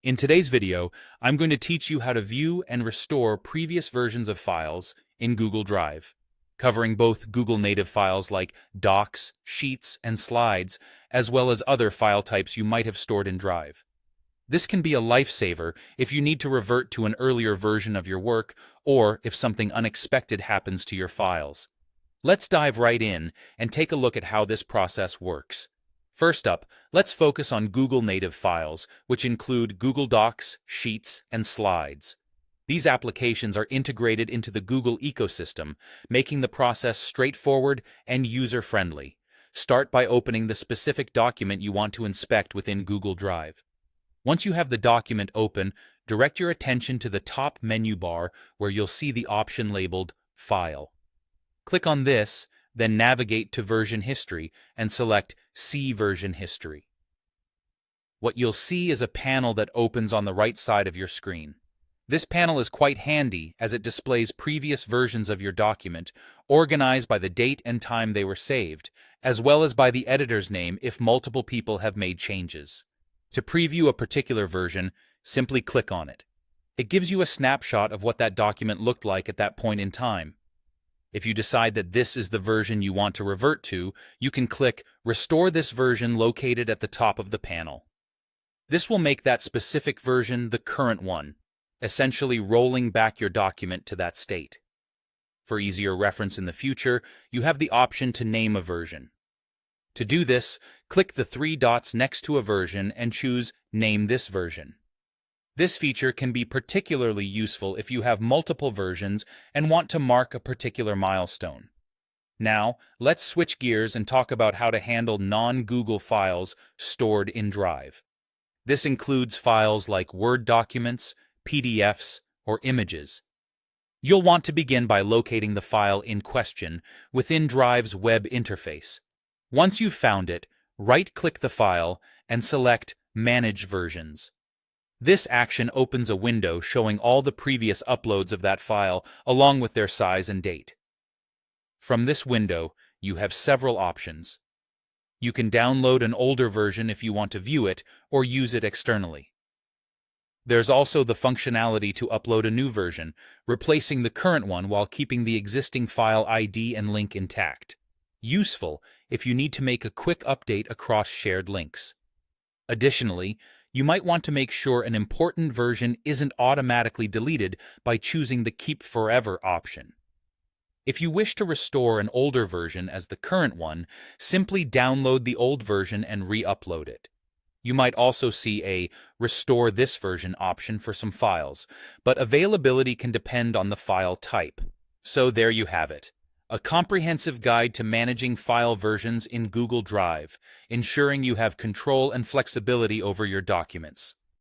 In today's video, I'm going to teach you how to view and restore previous versions of files in Google Drive, covering both Google native files like Docs, Sheets, and Slides, as well as other file types you might have stored in Drive. This can be a lifesaver if you need to revert to an earlier version of your work or if something unexpected happens to your files. Let's dive right in and take a look at how this process works. First up, let's focus on Google native files, which include Google Docs, Sheets, and Slides. These applications are integrated into the Google ecosystem, making the process straightforward and user-friendly. Start by opening the specific document you want to inspect within Google Drive. Once you have the document open, direct your attention to the top menu bar where you'll see the option labeled File. Click on this, then navigate to Version History and select See Version History. What you'll see is a panel that opens on the right side of your screen. This panel is quite handy as it displays previous versions of your document, organized by the date and time they were saved, as well as by the editor's name if multiple people have made changes. To preview a particular version, simply click on it. It gives you a snapshot of what that document looked like at that point in time. If you decide that this is the version you want to revert to, you can click Restore this version located at the top of the panel. This will make that specific version the current one, essentially rolling back your document to that state. For easier reference in the future, you have the option to name a version. To do this, click the three dots next to a version and choose Name this version. This feature can be particularly useful if you have multiple versions and want to mark a particular milestone. Now, let's switch gears and talk about how to handle non-Google files stored in Drive. This includes files like Word documents, PDFs, or images. You'll want to begin by locating the file in question within Drive's web interface. Once you've found it, right-click the file and select Manage Versions. This action opens a window showing all the previous uploads of that file along with their size and date. From this window, you have several options. You can download an older version if you want to view it or use it externally. There's also the functionality to upload a new version, replacing the current one while keeping the existing file ID and link intact. Useful if you need to make a quick update across shared links. Additionally, you might want to make sure an important version isn't automatically deleted by choosing the Keep Forever option. If you wish to restore an older version as the current one, simply download the old version and re-upload it. You might also see a Restore this version option for some files, but availability can depend on the file type. So there you have it. A comprehensive guide to managing file versions in Google Drive, ensuring you have control and flexibility over your documents.